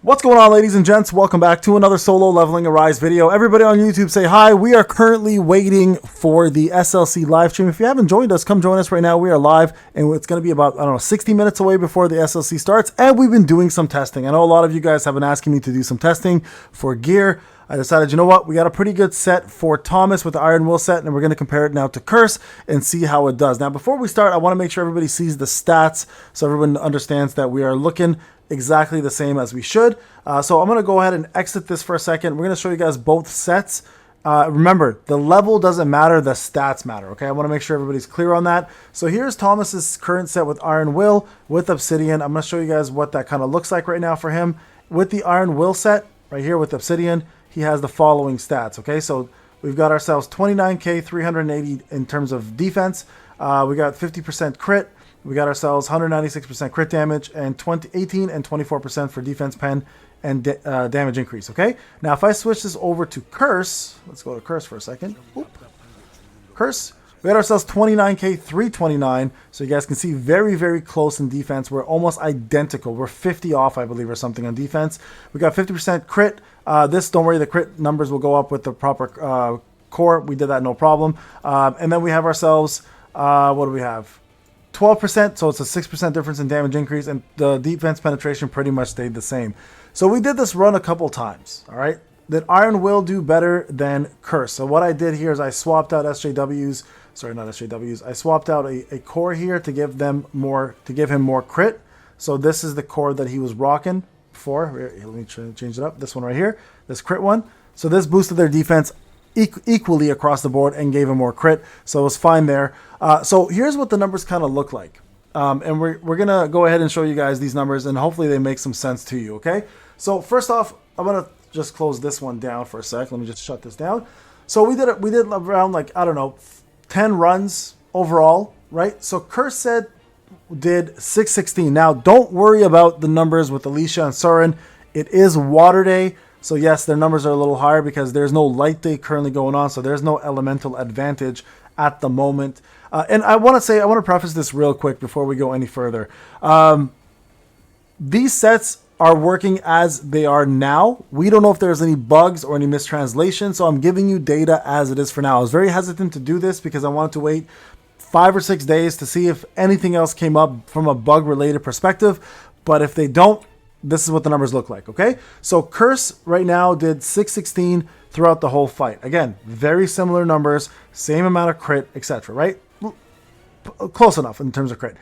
What's going on, ladies and gents? Welcome back to another solo leveling Arise video. Everybody on YouTube say hi. We are currently waiting for the SLC live stream. If you haven't joined us, come join us right now. We are live and it's going to be about, 60 minutes away before the SLC starts. And we've been doing some testing. I know a lot of you guys have been asking me to do some testing for gear. I decided, you know what? We got a pretty good set for Thomas with the Iron Will set, and we're going to compare it now to Curse and see how it does. Now, before we start, I want to make sure everybody sees the stats so everyone understands that we are looking exactly the same as we should. So I'm going to go ahead and exit this for a second. We're going to show you guys both sets. Remember, the level doesn't matter, the stats matter, okay? I want to make sure everybody's clear on that. So here's Thomas's current set with Iron Will with Obsidian. I'm going to show you guys what that kind of looks like right now for him. With the Iron Will set, right here with Obsidian, he has the following stats, okay? So we've got ourselves 29k, 380 in terms of defense. We got 50% crit. We got ourselves 196% crit damage and 18 and 24% for defense pen and damage increase, okay? Now, if I switch this over to Curse, let's go to Curse for a second. Oop. Curse, we got ourselves 29k, 329. So you guys can see very, very close in defense. We're almost identical. We're 50 off, I believe, or something on defense. We got 50% crit. Don't worry, the crit numbers will go up with the proper core. We did that, no problem. And then we have ourselves, what do we have? 12%, so it's a 6% difference in damage increase, and the defense penetration pretty much stayed the same. So we did this run a couple times, all right? Did Iron Will do better than Curse? So what I did here is I swapped out SJWs, sorry, not SJWs. I swapped out a core here to give him more crit. So this is the core that he was rocking before. Here, let me change it up. This one right here, this crit one. So this boosted their defense equally across the board and gave him more crit, so it was fine there. So here's what the numbers kind of look like, and we're gonna go ahead and show you guys these numbers, and hopefully they make some sense to you. Okay, so first off, I'm gonna just close this one down for a sec. Let me just shut this down. So we did around, like, I don't know, 10 runs overall, right? So Curse said did 616. Now don't worry about the numbers with Alicia and Soren. It is water day. So yes, their numbers are a little higher because there's no light day currently going on. So there's no elemental advantage at the moment. And I want to preface this real quick before we go any further. These sets are working as they are now. We don't know if there's any bugs or any mistranslation. So I'm giving you data as it is for now. I was very hesitant to do this because I wanted to wait 5 or 6 days to see if anything else came up from a bug related perspective. But if they don't, this is what the numbers look like, okay? So Curse right now did 616 throughout the whole fight. Again, very similar numbers, same amount of crit, etc., right? Close enough in terms of crit.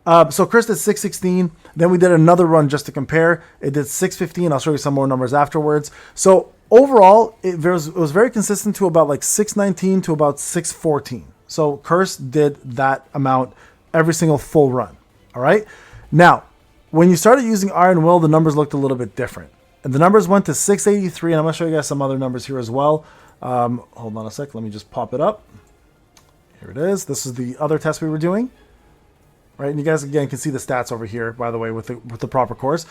So Curse did 616. Then we did another run just to compare. It did 615. I'll show you some more numbers afterwards. So overall, it was very consistent to about like 619 to about 614. So Curse did that amount every single full run, all right? Now, when you started using Iron Will, the numbers looked a little bit different. And the numbers went to 683, and I'm going to show you guys some other numbers here as well. Hold on a sec. Let me just pop it up. Here it is. This is the other test we were doing. Right, and you guys, again, can see the stats over here, by the way, with the proper course.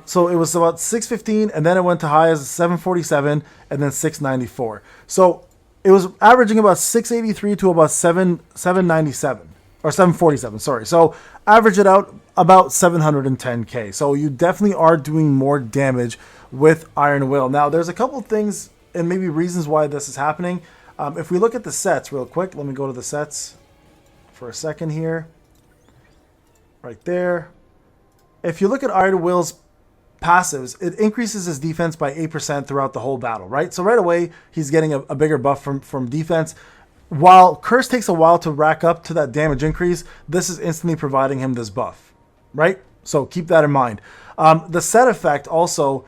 So it was about 615, and then it went to high as 747, and then 694. So it was averaging about 683 to about 797. Or 747, sorry. So average it out about 710k. So you definitely are doing more damage with Iron Will. Now, there's a couple things and maybe reasons why this is happening. If we look at the sets real quick, let me go to the sets for a second here. Right there. If you look at Iron Will's passives, it increases his defense by 8% throughout the whole battle, right? So right away, he's getting a bigger buff from defense. While Curse takes a while to rack up to that damage increase, this is instantly providing him this buff, right? So keep that in mind. The set effect also,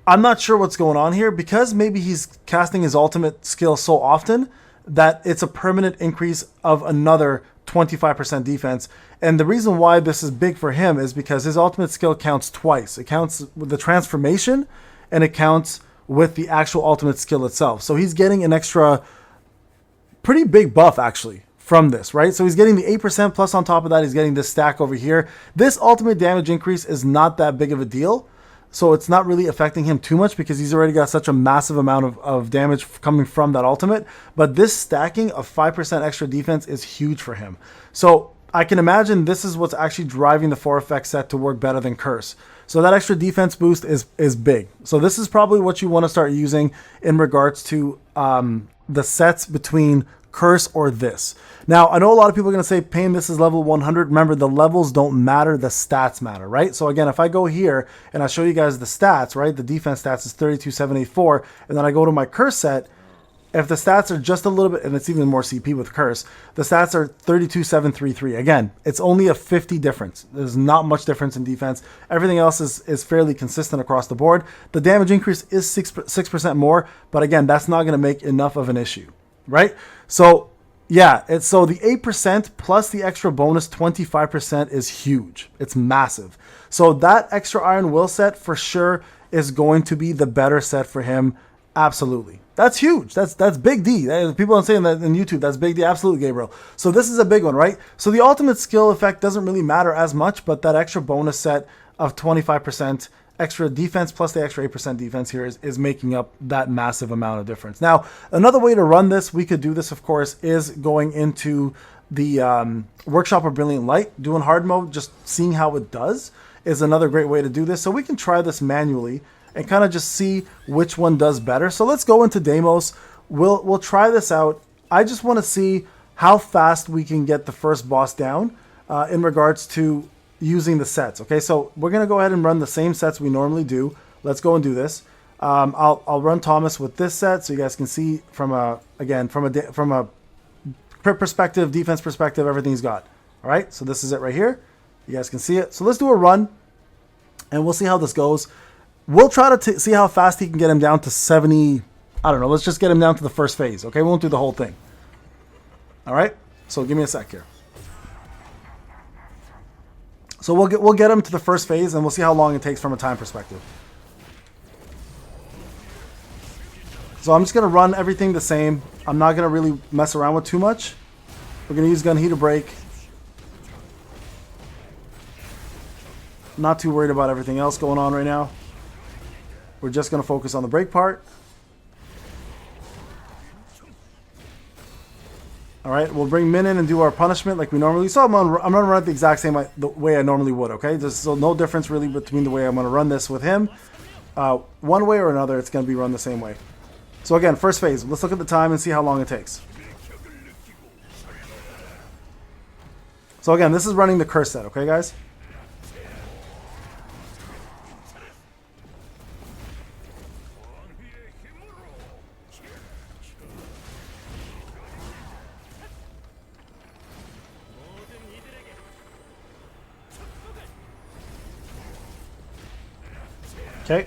I'm not sure what's going on here because maybe he's casting his ultimate skill so often that it's a permanent increase of another 25% defense. And the reason why this is big for him is because his ultimate skill counts twice. It counts with the transformation and it counts with the actual ultimate skill itself. So he's getting an extra pretty big buff actually from this, right? So he's getting the 8% plus on top of that, he's getting this stack over here. This ultimate damage increase is not that big of a deal. So it's not really affecting him too much because he's already got such a massive amount of damage coming from that ultimate. But this stacking of 5% extra defense is huge for him. So I can imagine this is what's actually driving the 4 effect set to work better than Curse. So that extra defense boost is big. So this is probably what you want to start using in regards to the sets between Curse or this. Now, I know a lot of people are going to say, Payne, this is level 100. Remember, the levels don't matter. The stats matter, right? So again, if I go here and I show you guys the stats, right? The defense stats is 32,784. And then I go to my Curse set. If the stats are just a little bit, and it's even more CP with Curse, the stats are 32,733. Again, it's only a 50 difference. There's not much difference in defense. Everything else is fairly consistent across the board. The damage increase is 6% more, but again, that's not going to make enough of an issue, right? So yeah, so the 8% plus the extra bonus 25% is huge. It's massive. So that extra Iron Will set for sure is going to be the better set for him. Absolutely. That's huge. That's big D. People are saying that in YouTube. That's big D. Absolutely, Gabriel. So this is a big one, right? So the ultimate skill effect doesn't really matter as much, but that extra bonus set of 25% extra defense plus the extra 8% defense here is making up that massive amount of difference. Now, another way to run this, we could do this, of course, is going into the Workshop of Brilliant Light, doing hard mode, just seeing how it does is another great way to do this. So we can try this manually and kind of just see which one does better. So let's go into Deimos. We'll try this out. I just want to see how fast we can get the first boss down in regards to using the sets. Okay, so we're going to go ahead and run the same sets we normally do. Let's go and do this. I'll run Thomas with this set so you guys can see from a crit perspective, defense perspective, everything he's got. All right, so this is it right here. You guys can see it. So let's do a run and we'll see how this goes. We'll try to see how fast he can get him down to 70. I don't know. Let's just get him down to the first phase. Okay, we won't do the whole thing. All right, so give me a sec here. So we'll get him to the first phase and we'll see how long it takes from a time perspective. So I'm just going to run everything the same. I'm not going to really mess around with too much. We're going to use Gun Heater Break. Not too worried about everything else going on right now. We're just going to focus on the break part. All right, we'll bring Min in and do our punishment like we normally. So I'm going to run it the exact same way I normally would, okay? There's so no difference really between the way I'm going to run this with him. One way or another, it's going to be run the same way. So again, first phase. Let's look at the time and see how long it takes. So again, this is running the curse set, okay, guys? Okay.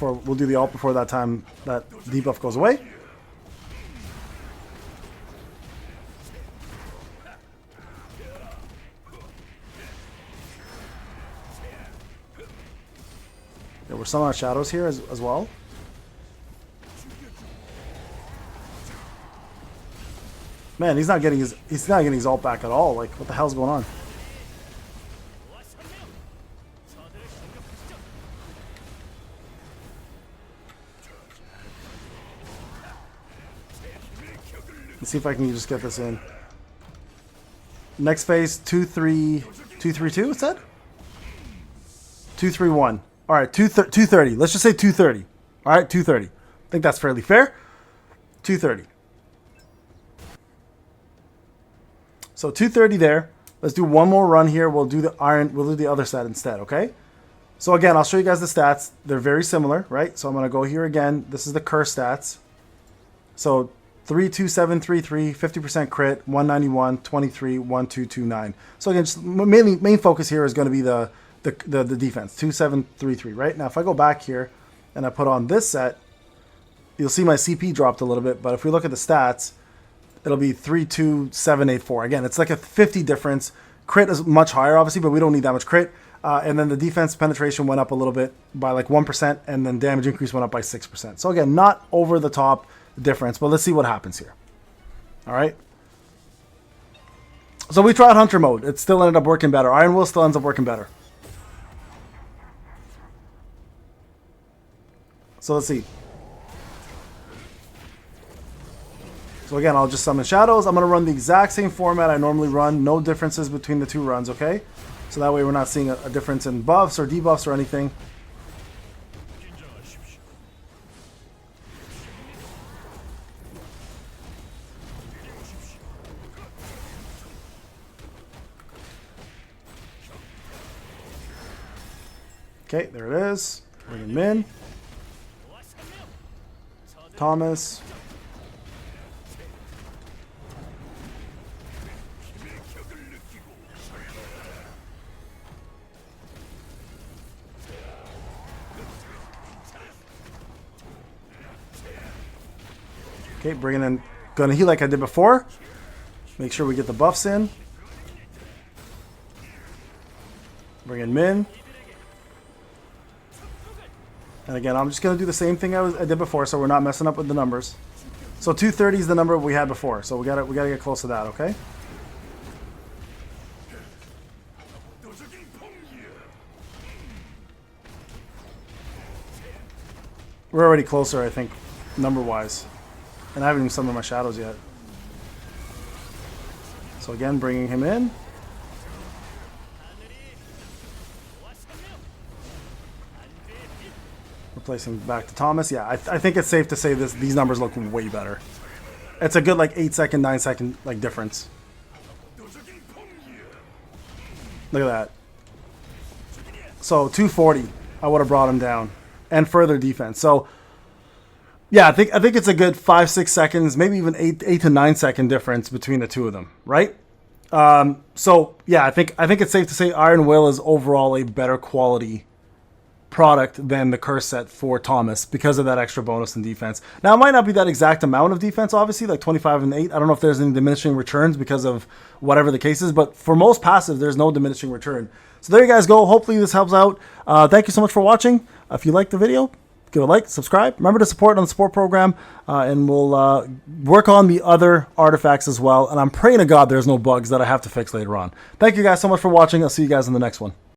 We'll do the ult before that time that debuff goes away. Yeah, we're summoning our shadows here as well. Man, he's not getting his ult back at all. Like, what the hell's going on? Let's see if I can just get this in. Next phase, 2-3-2, it said? 2-3-1. All right, 230. Let's just say 230. All right, 230. I think that's fairly fair. 230. So 230 there. Let's do one more run here. We'll do the other set instead, okay? So again, I'll show you guys the stats. They're very similar, right? So I'm going to go here again. This is the curse stats. So 32733, 50% crit, 191, 23, 1229. So again, just main focus here is going to be the defense, 2733, right? Now if I go back here and I put on this set, you'll see my CP dropped a little bit, but if we look at the stats, it'll be 32784. Again, it's like a 50 difference. Crit is much higher, obviously, but we don't need that much crit. And then the defense penetration went up a little bit by like 1%, and then damage increase went up by 6%. So again, not over the top difference, but let's see what happens here. All right. So we tried Hunter mode. It still ended up working better. Iron Will still ends up working better. So let's see. So again, I'll just summon shadows. I'm going to run the exact same format I normally run. No differences between the two runs, okay? So that way we're not seeing a difference in buffs or debuffs or anything. Okay, there it is. Bring him in. Thomas. Okay, bringing in, gonna heal like I did before. Make sure we get the buffs in. Bring in Min. And again, I'm just gonna do the same thing I did before, so we're not messing up with the numbers. So 230 is the number we had before, so we gotta get close to that, okay? We're already closer, I think, number-wise. And I haven't even summoned my shadows yet. So again, bringing him in. Replacing back to Thomas. Yeah, I think it's safe to say these numbers look way better. It's a good like 8-second, 9-second like difference. Look at that. So 240, I would have brought him down, and further defense. So yeah, I think it's a good 5-6 seconds, maybe even 8 to 9 second difference between the two of them, right? So yeah, I think it's safe to say Iron Will is overall a better quality product than the curse set for Thomas because of that extra bonus in defense. Now it might not be that exact amount of defense, obviously, like 25 and 8. I don't know if there's any diminishing returns because of whatever the case is, but for most passive, there's no diminishing return. So there you guys go. Hopefully this helps out. Thank you so much for watching. If you liked the video, give a like, subscribe. Remember to support on the support program, and we'll work on the other artifacts as well. And I'm praying to God there's no bugs that I have to fix later on. Thank you guys so much for watching. I'll see you guys in the next one.